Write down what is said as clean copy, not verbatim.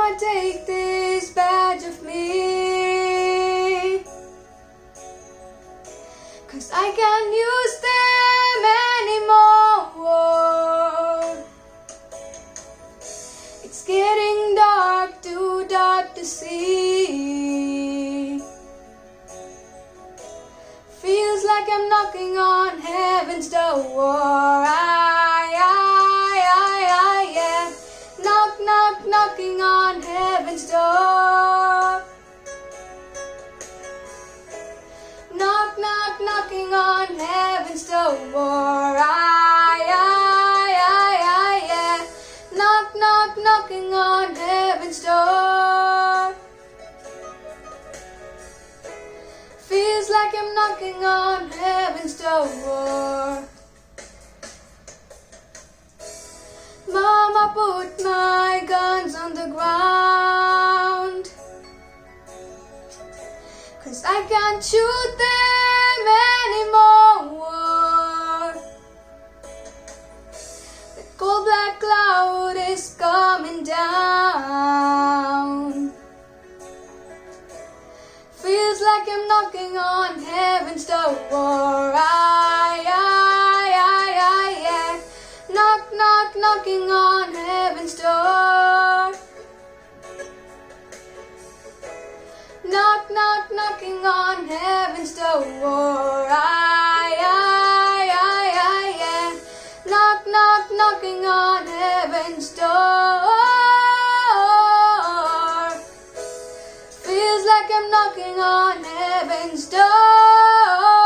Mama, take this badge of me, 'cause I can't use them anymore. It's getting dark, too dark to see. Feels like I'm knocking on heaven's door. Yeah. Knock, knock, knocking on heaven's door. Knock, knock, knocking on heaven's door. Yeah. Knock, knock, knocking on heaven's door. Feels like I'm knocking on heaven's door. Mama, put my guns on the ground, 'cause I can't shoot them anymore. The cold black cloud is coming down. Feels like I'm knocking on heaven's door. Yeah. Knock, knock, knocking on heaven's door. Knock, knock, knocking on heaven's door. Yeah. Knock, knock, knocking on heaven's door. Feels like I'm knocking on heaven's door.